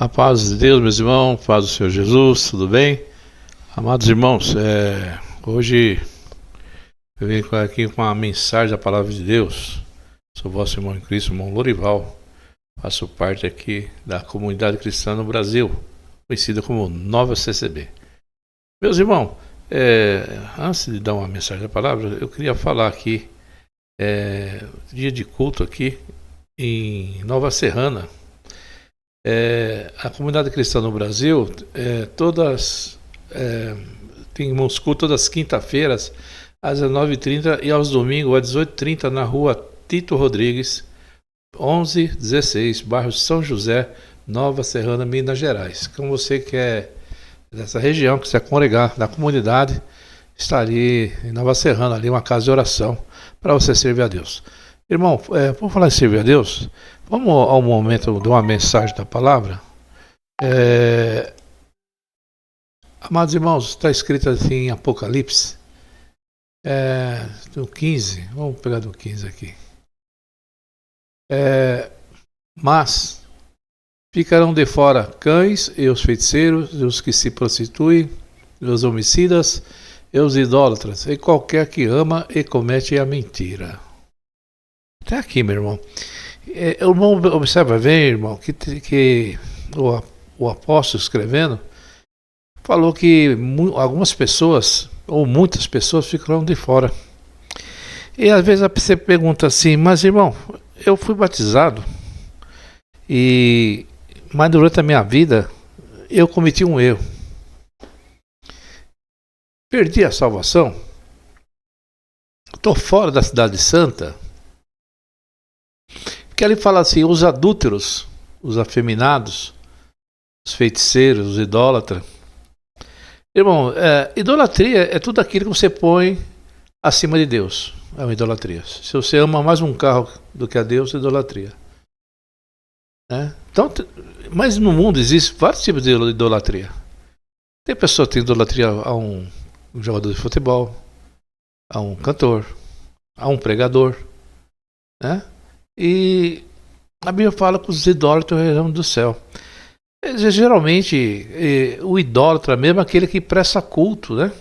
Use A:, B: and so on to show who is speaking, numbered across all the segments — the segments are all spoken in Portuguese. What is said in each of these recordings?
A: A paz de Deus, meus irmãos, paz do Senhor Jesus, tudo bem? Amados irmãos, hoje eu venho aqui com a mensagem da Palavra de Deus. Sou vosso irmão em Cristo, irmão Lorival. Faço parte aqui da comunidade cristã no Brasil, conhecida como Nova CCB. Meus irmãos, antes de dar uma mensagem da Palavra, eu queria falar aqui, dia de culto aqui em Nova Serrana. A comunidade cristã no Brasil, tem irmãos cultos todas as quinta-feiras, às 19h30 e aos domingos, às 18h30, na rua Tito Rodrigues, 1116, bairro São José, Nova Serrana, Minas Gerais. Então você que é dessa região, que quiser congregar na comunidade, está ali em Nova Serrana, ali uma casa de oração, para você servir a Deus. Irmão, por falar em servir a Deus, vamos ao momento de uma mensagem da palavra. Amados irmãos, está escrito assim em Apocalipse, do 15, vamos pegar do 15 aqui. Mas ficarão de fora cães e os feiticeiros, e os que se prostituem, e os homicidas, e os idólatras, e qualquer que ama e comete a mentira. Até aqui, meu irmão. O irmão observa bem, irmão, que o apóstolo escrevendo falou que algumas pessoas, ou muitas pessoas, ficarão de fora. E às vezes você pergunta assim, mas irmão, eu fui batizado, mas durante a minha vida eu cometi um erro. Perdi a salvação, estou fora da cidade santa. Porque ele fala assim, os adúlteros, os afeminados, os feiticeiros, os idólatras. Irmão, idolatria é tudo aquilo que você põe acima de Deus. É uma idolatria. Se você ama mais um carro do que a Deus, é idolatria. Então, mas no mundo existem vários tipos de idolatria. Tem pessoa que tem idolatria a um jogador de futebol, a um cantor, a um pregador, né? E a Bíblia fala que os idólatras reirão do céu. Geralmente, o idólatra mesmo é aquele que presta culto, né?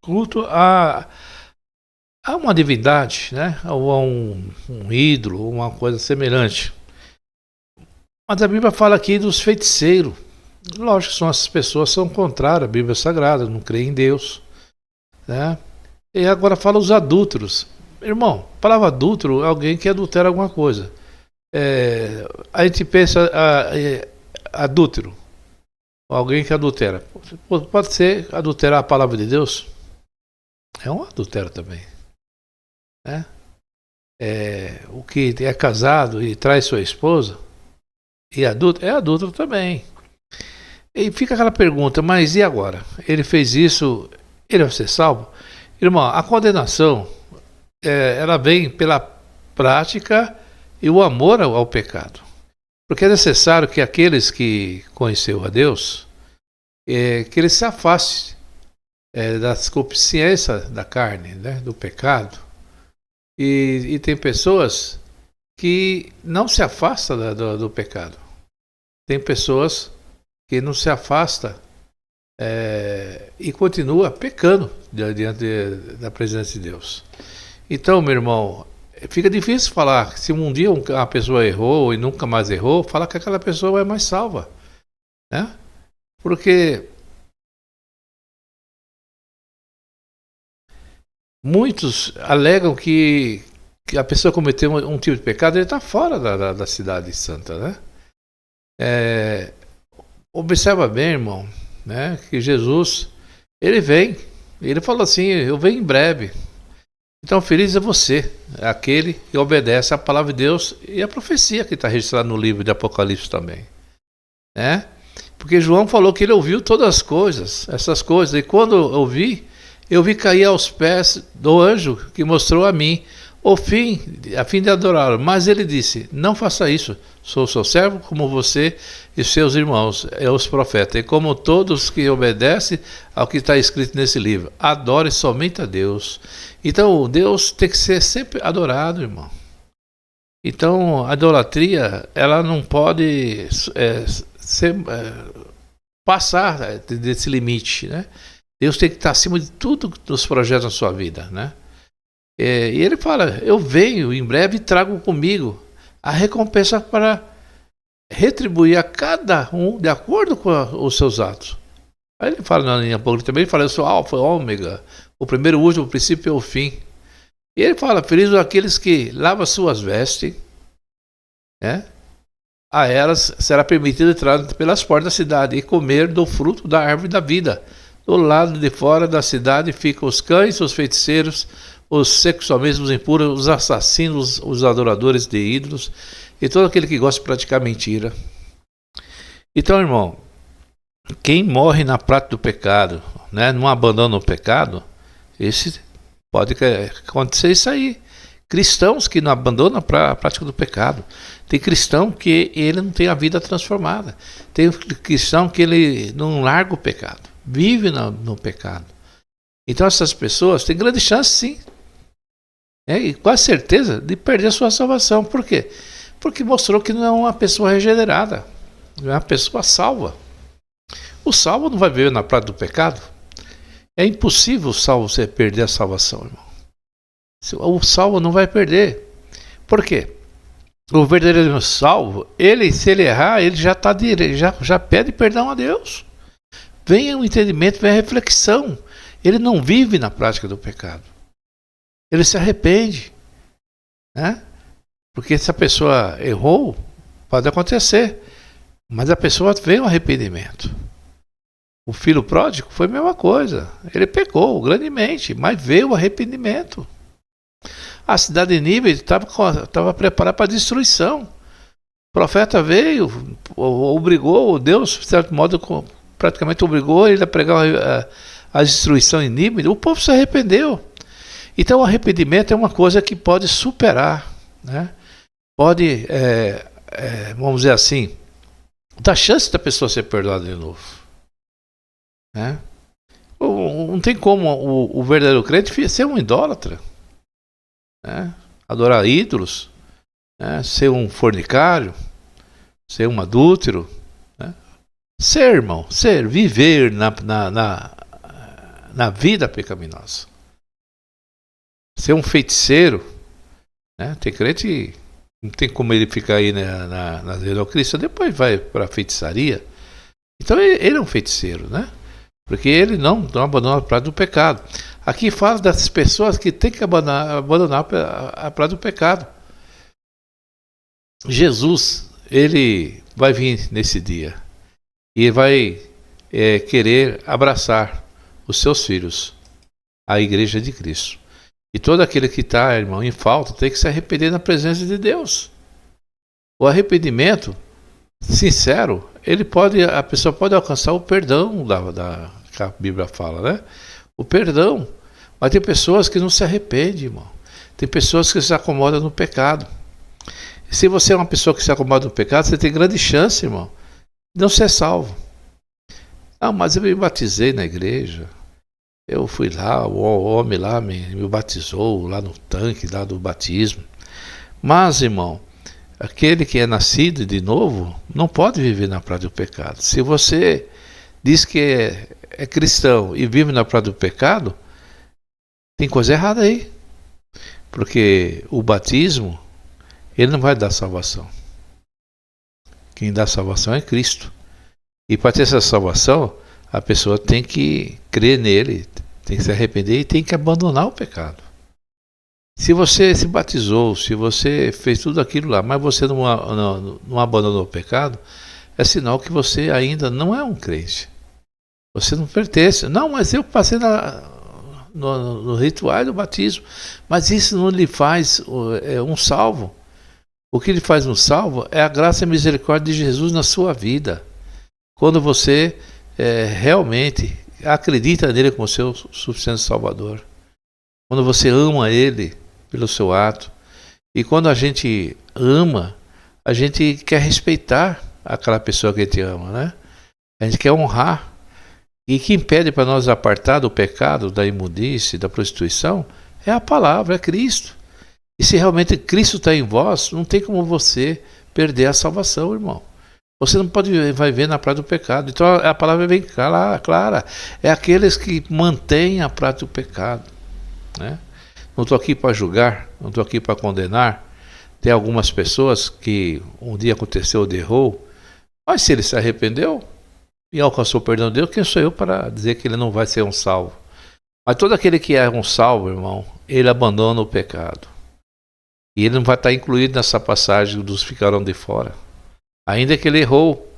A: Culto a uma divindade, né? Ou a um ídolo, ou uma coisa semelhante. Mas a Bíblia fala aqui dos feiticeiros. Lógico que essas pessoas são contrárias à Bíblia Sagrada, não creem em Deus, né? E agora fala os adúlteros. Irmão, a palavra adúltero é alguém que adultera alguma coisa. A gente pensa adúltero, alguém que adultera. Pode ser adulterar a palavra de Deus? É um adultério também, né? O que é casado e traz sua esposa e é adúltero também. E fica aquela pergunta, mas e agora? Ele fez isso, ele vai ser salvo? Irmão, a condenação ela vem pela prática e o amor ao pecado. Porque é necessário que aqueles que conheceu a Deus, que eles se afastem das concupiscências da carne, né, do pecado. E tem pessoas que não se afastam do pecado. Tem pessoas que não se afastam e continua pecando diante da presença de Deus. Então, meu irmão, fica difícil falar, se um dia uma pessoa errou e nunca mais errou, falar que aquela pessoa é mais salva, né? Porque muitos alegam que a pessoa cometeu um tipo de pecado, ele está fora da cidade santa, né? Observa bem, irmão, né, que Jesus, ele falou assim, eu venho em breve. Então, feliz é você, aquele que obedece à palavra de Deus e à profecia que está registrada no livro de Apocalipse também, né? Porque João falou que ele ouviu todas as coisas, essas coisas, e quando eu vi cair aos pés do anjo que mostrou a mim a fim de adorá-lo. Mas ele disse, não faça isso, sou seu servo como você e seus irmãos, os profetas, e como todos que obedecem ao que está escrito nesse livro, adore somente a Deus. Então Deus tem que ser sempre adorado, irmão. Então, a idolatria, ela não pode passar desse limite, né? Deus tem que estar acima de tudo dos projetos da sua vida, né? E ele fala, eu venho em breve e trago comigo a recompensa para retribuir a cada um de acordo com os seus atos. Aí ele fala em Apocalipse também, ele fala, eu sou alfa e ômega, o primeiro, o último, o princípio e o fim. E ele fala, felizes aqueles que lavam suas vestes, né? A elas será permitido entrar pelas portas da cidade e comer do fruto da árvore da vida. Do lado de fora da cidade ficam os cães, os feiticeiros, os sexualmente impuros, os assassinos, os adoradores de ídolos e todo aquele que gosta de praticar mentira. Então, irmão, quem morre na prática do pecado, né, não abandona o pecado, esse pode acontecer isso aí. Cristãos que não abandonam a prática do pecado. Tem cristão que ele não tem a vida transformada. Tem cristão que ele não larga o pecado, vive no pecado. Então essas pessoas têm grande chance, sim, e quase certeza de perder a sua salvação. Por quê? Porque mostrou que não é uma pessoa regenerada, não é uma pessoa salva. O salvo não vai viver na prática do pecado. É impossível o salvo você perder a salvação, irmão. O salvo não vai perder. Por quê? O verdadeiro salvo, se ele errar, ele já está direito, já pede perdão a Deus. Vem o entendimento, vem a reflexão. Ele não vive na prática do pecado. Ele se arrepende, né? Porque se a pessoa errou, pode acontecer. Mas a pessoa veio ao arrependimento. O filho pródigo foi a mesma coisa. Ele pecou grandemente, mas veio o arrependimento. A cidade de Nínive estava preparada para a destruição. O profeta veio, obrigou, Deus, de certo modo, praticamente obrigou ele a pregar a destruição em Nínive. O povo se arrependeu. Então o arrependimento é uma coisa que pode superar, né? Pode, vamos dizer assim, dar chance da pessoa ser perdoada de novo, né? Não tem como o verdadeiro crente ser um idólatra, né? Adorar ídolos, né? Ser um fornicário, ser um adúltero, né? Irmão, viver na vida pecaminosa. Ser um feiticeiro, né? Tem crente, não tem como ele ficar aí na Cristo, depois vai para a feitiçaria. Então ele é um feiticeiro, né? Porque ele não abandona a prática do pecado. Aqui fala das pessoas que têm que abandonar a prática do pecado. Jesus, ele vai vir nesse dia e vai querer abraçar os seus filhos, a igreja de Cristo. E todo aquele que está, irmão, em falta, tem que se arrepender na presença de Deus. O arrependimento sincero, a pessoa pode alcançar o perdão que a Bíblia fala, né? O perdão. Mas tem pessoas que não se arrependem, irmão. Tem pessoas que se acomodam no pecado. E se você é uma pessoa que se acomoda no pecado, você tem grande chance, irmão, de não ser salvo. Ah, mas eu me batizei na igreja. Eu fui lá, o homem lá me batizou, lá no tanque lá do batismo. Mas, irmão, aquele que é nascido de novo não pode viver na prática do pecado. Se você diz que é cristão e vive na prática do pecado, tem coisa errada aí. Porque o batismo, ele não vai dar salvação. Quem dá salvação é Cristo. E para ter essa salvação, a pessoa tem que crer nele, tem que se arrepender e tem que abandonar o pecado. Se você se batizou, se você fez tudo aquilo lá, mas você não abandonou o pecado, é sinal que você ainda não é um crente. Você não pertence. Não, mas eu passei no ritual do batismo. Mas isso não lhe faz um salvo. O que lhe faz um salvo é a graça e a misericórdia de Jesus na sua vida. Quando você realmente acredita nele como seu suficiente Salvador. Quando você ama ele pelo seu ato. E quando a gente ama, a gente quer respeitar aquela pessoa que a gente ama, né? A gente quer honrar. E que impede para nós apartar do pecado, da imundice, da prostituição, é a palavra, é Cristo. E se realmente Cristo está em vós, não tem como você perder a salvação, irmão. Você não pode vai ver na prática do pecado. Então a palavra é bem clara. É aqueles que mantêm a prática do pecado, né? Não estou aqui para julgar, não estou aqui para condenar. Tem algumas pessoas que um dia aconteceu de erro, mas se ele se arrependeu e alcançou o perdão de Deus, quem sou eu para dizer que ele não vai ser um salvo? Mas todo aquele que é um salvo, irmão, ele abandona o pecado. E ele não vai estar incluído nessa passagem dos ficarão de fora. Ainda que ele errou,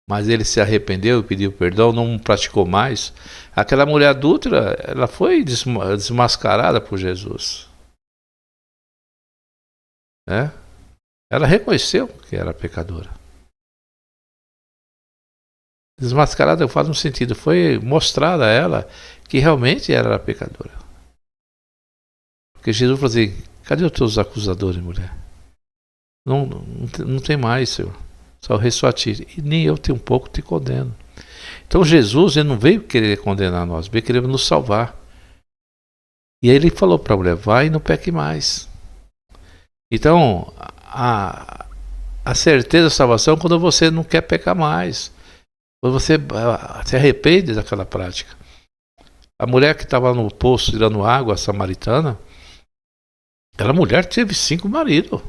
A: mas ele se arrependeu e pediu perdão, não praticou mais. Aquela mulher adúltera, ela foi desmascarada por Jesus. Né? Ela reconheceu que era pecadora. Desmascarada, eu falo no sentido, foi mostrada a ela que realmente era pecadora. Porque Jesus falou assim, cadê os teus acusadores, mulher? Não tem mais, Senhor. Só restou a ti. E nem eu tenho um pouco te condeno. Então Jesus, ele não veio querer condenar nós, veio querer nos salvar. E aí ele falou para a mulher, vai e não peque mais. Então, a certeza da salvação é quando você não quer pecar mais. Quando você se arrepende daquela prática. A mulher que estava no poço tirando água, a samaritana, aquela mulher teve 5 maridos.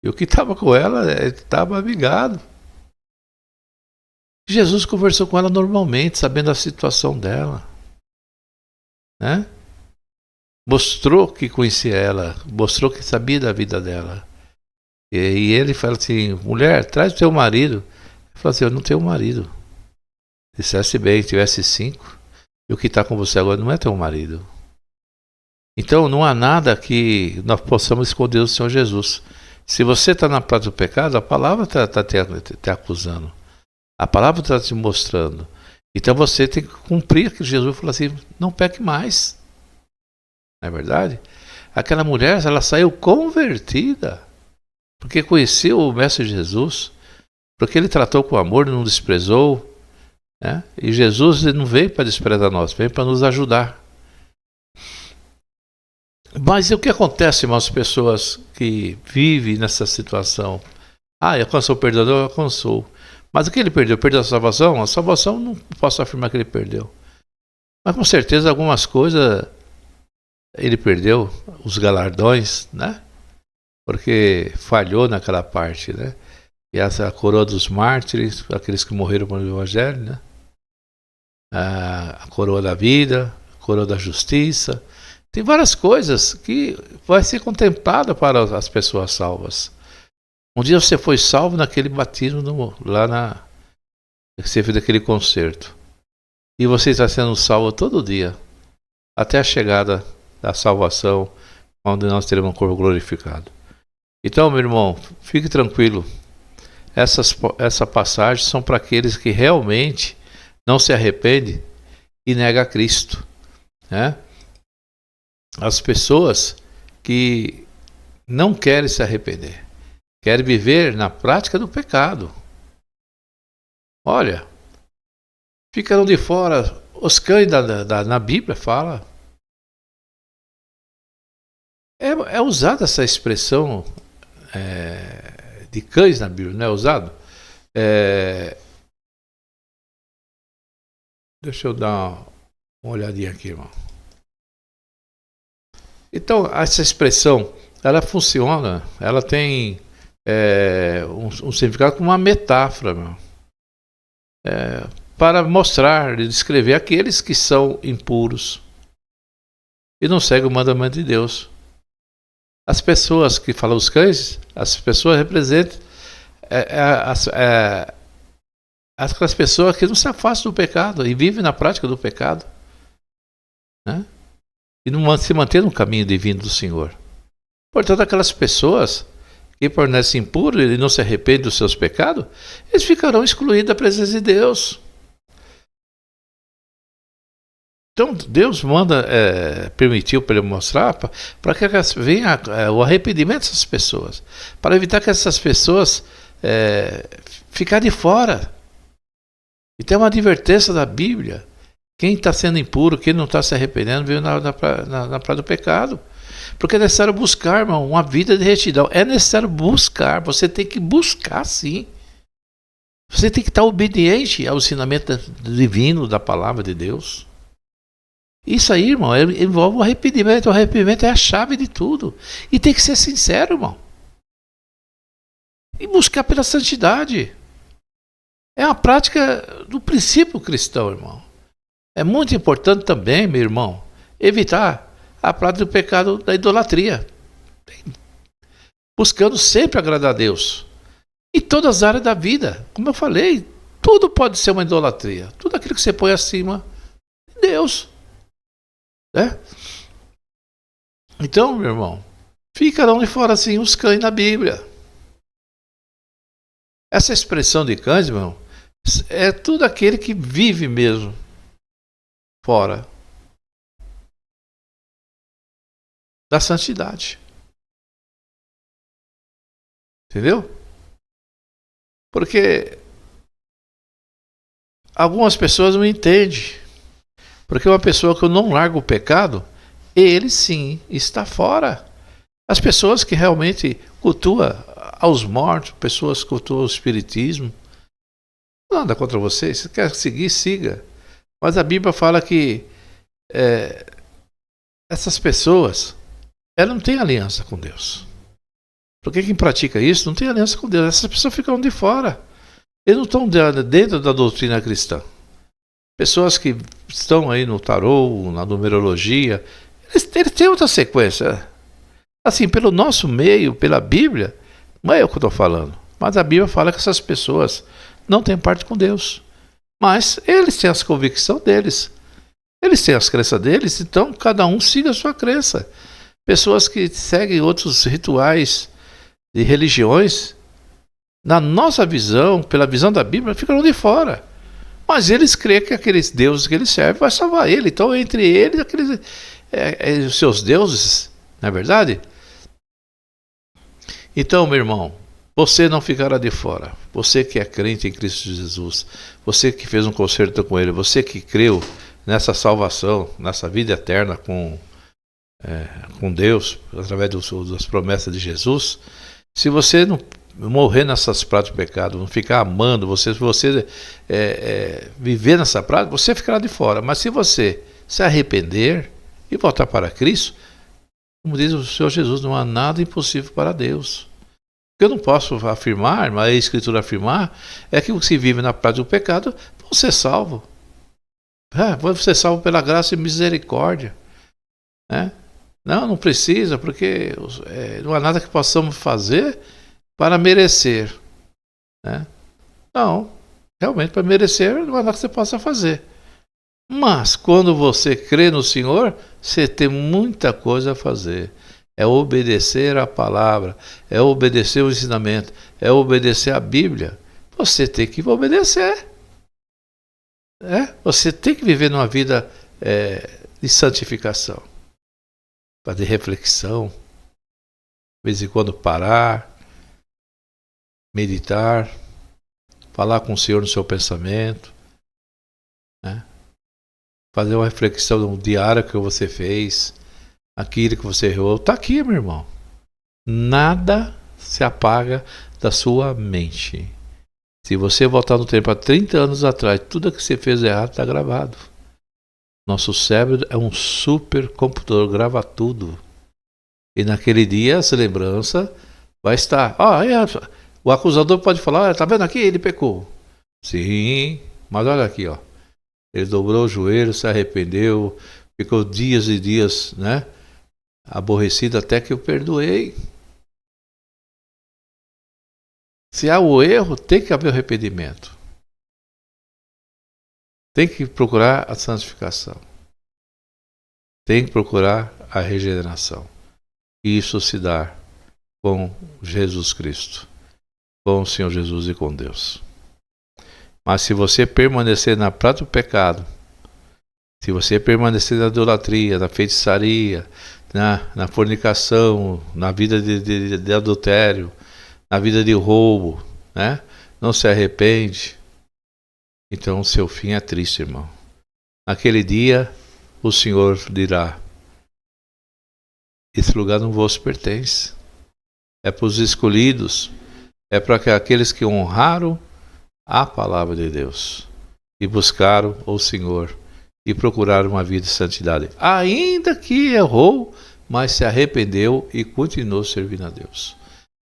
A: E o que estava com ela estava amigado. Jesus conversou com ela normalmente, sabendo a situação dela. Né? Mostrou que conhecia ela, mostrou que sabia da vida dela. E ele fala assim, mulher, traz o teu marido. Ele fala assim, eu não tenho marido. Dissesse bem, tivesse 5, e o que está com você agora não é teu marido. Então não há nada que nós possamos esconder do Senhor Jesus. Se você está na prática do pecado, a palavra está te acusando. A palavra está te mostrando. Então você tem que cumprir o que Jesus falou assim, não peque mais. Não é verdade? Aquela mulher, ela saiu convertida, porque conheceu o Mestre Jesus, porque ele tratou com amor, não desprezou. Né? E Jesus não veio para desprezar nós, veio para nos ajudar. Mas o que acontece, irmãos, pessoas que vivem nessa situação? Alcançou o perdão, alcançou. Mas o que ele perdeu? Perdeu a salvação? A salvação não posso afirmar que ele perdeu. Mas com certeza algumas coisas ele perdeu, os galardões, né? Porque falhou naquela parte, né? E essa coroa dos mártires, aqueles que morreram pelo Evangelho, né? A coroa da vida, a coroa da justiça. Tem várias coisas que vai ser contemplada para as pessoas salvas. Um dia você foi salvo naquele batismo lá você fez aquele concerto. E você está sendo salvo todo dia, até a chegada da salvação, onde nós teremos um corpo glorificado. Então, meu irmão, fique tranquilo. Essa passagem são para aqueles que realmente não se arrependem e negam a Cristo, né? As pessoas que não querem se arrepender, querem viver na prática do pecado. Olha, ficaram de fora, os cães na Bíblia fala. É usada essa expressão de cães na Bíblia, não é usado? Deixa eu dar uma olhadinha aqui, irmão. Então, essa expressão, ela funciona, ela tem um significado como uma metáfora, meu. Para mostrar e descrever aqueles que são impuros e não seguem o mandamento de Deus. As pessoas que falam os cães, as pessoas representam aquelas pessoas que não se afastam do pecado e vivem na prática do pecado, né? E não se mantém no caminho divino do Senhor. Portanto, aquelas pessoas que permanecem impuros e não se arrependem dos seus pecados, eles ficarão excluídos da presença de Deus. Então, Deus permitiu para ele mostrar para que venha o arrependimento dessas pessoas, para evitar que essas pessoas ficarem de fora. E tem uma advertência da Bíblia. Quem está sendo impuro, quem não está se arrependendo, veio na prática do pecado. Porque é necessário buscar, irmão, uma vida de retidão. É necessário buscar. Você tem que buscar, sim. Você tem que estar obediente ao ensinamento divino da palavra de Deus. Isso aí, irmão, envolve o arrependimento. O arrependimento é a chave de tudo. E tem que ser sincero, irmão. E buscar pela santidade. É a prática do princípio cristão, irmão. É muito importante também, meu irmão, evitar a prática do pecado da idolatria. Buscando sempre agradar a Deus. Em todas as áreas da vida. Como eu falei, tudo pode ser uma idolatria. Tudo aquilo que você põe acima de Deus. Né? Então, meu irmão, fica lá onde fora assim os cães na Bíblia. Essa expressão de cães, meu irmão, é tudo aquele que vive mesmo fora da santidade. Entendeu? Porque algumas pessoas não entendem. Porque uma pessoa que não larga o pecado, ele sim está fora. As pessoas que realmente cultuam aos mortos, pessoas que cultuam o espiritismo, nada contra você. Se quer seguir, siga. Mas a Bíblia fala que essas pessoas, elas não têm aliança com Deus. Porque quem pratica isso não tem aliança com Deus. Essas pessoas ficam de fora. Eles não estão dentro da doutrina cristã. Pessoas que estão aí no tarô, na numerologia, eles têm outra sequência. Assim, pelo nosso meio, pela Bíblia, não é eu que estou falando. Mas a Bíblia fala que essas pessoas não têm parte com Deus. Mas eles têm as convicções deles. Eles têm as crenças deles, então cada um siga a sua crença. Pessoas que seguem outros rituais de religiões, na nossa visão, pela visão da Bíblia, ficam de fora. Mas eles creem que aqueles deuses que eles servem vai salvar ele. Então, entre eles, aqueles os seus deuses, não é verdade? Então, meu irmão, você não ficará de fora. Você que é crente em Cristo Jesus, você que fez um concerto com Ele, você que creu nessa salvação, nessa vida eterna com Deus, através das promessas de Jesus, se você não morrer nessas práticas de pecado, não ficar amando, você viver nessa prática, você ficará de fora. Mas se você se arrepender e voltar para Cristo, como diz o Senhor Jesus, não há nada impossível para Deus. O que eu não posso afirmar, mas a Escritura afirmar, é que o que se vive na prática do pecado, vão ser salvos. Vão ser salvos pela graça e misericórdia. Não precisa, porque não há nada que possamos fazer para merecer. Não, realmente para merecer não há nada que você possa fazer. Mas quando você crê no Senhor, você tem muita coisa a fazer. É obedecer a palavra, é obedecer o ensinamento, é obedecer a Bíblia. Você tem que obedecer. Você tem que viver numa vida de santificação. Fazer reflexão, de vez em quando parar, meditar, falar com o Senhor no seu pensamento, fazer uma reflexão diária que você fez, aquilo que você errou. Está aqui, meu irmão. Nada se apaga da sua mente. Se você voltar no tempo há 30 anos atrás, tudo que você fez errado está gravado. Nosso cérebro é um supercomputador, grava tudo. E naquele dia essa lembrança vai estar. O acusador pode falar, tá vendo aqui? Ele pecou. Sim, mas olha aqui, ó. Ele dobrou o joelho, se arrependeu, ficou dias e dias, aborrecido até que eu perdoei. Se há o erro, tem que haver o arrependimento. Tem que procurar a santificação. Tem que procurar a regeneração. E isso se dá com Jesus Cristo, com o Senhor Jesus e com Deus. Mas se você permanecer na prática do pecado, se você permanecer na idolatria, na feitiçaria, na fornicação, na vida de adultério, na vida de roubo, não se arrepende, então o seu fim é triste, irmão. Naquele dia, o Senhor dirá: esse lugar não vos pertence. É para os escolhidos, é para aqueles que honraram a palavra de Deus e buscaram o Senhor e procuraram uma vida de santidade. Ainda que errou, mas se arrependeu e continuou servindo a Deus.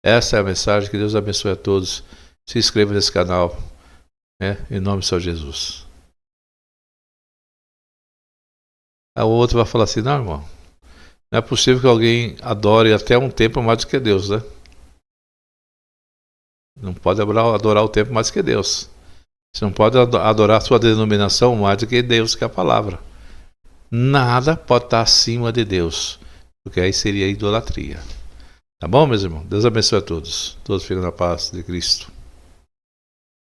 A: Essa é a mensagem. Que Deus abençoe a todos. Se inscreva nesse canal, né? Em nome do Senhor Jesus. O outro vai falar assim: não, irmão, não é possível que alguém adore até um templo mais do que Deus, né? Não pode adorar o templo mais do que Deus. Você não pode adorar a sua denominação mais do que Deus, que é a palavra. Nada pode estar acima de Deus, porque aí seria idolatria. Tá bom, meus irmãos? Deus abençoe a todos. Todos fiquem na paz de Cristo.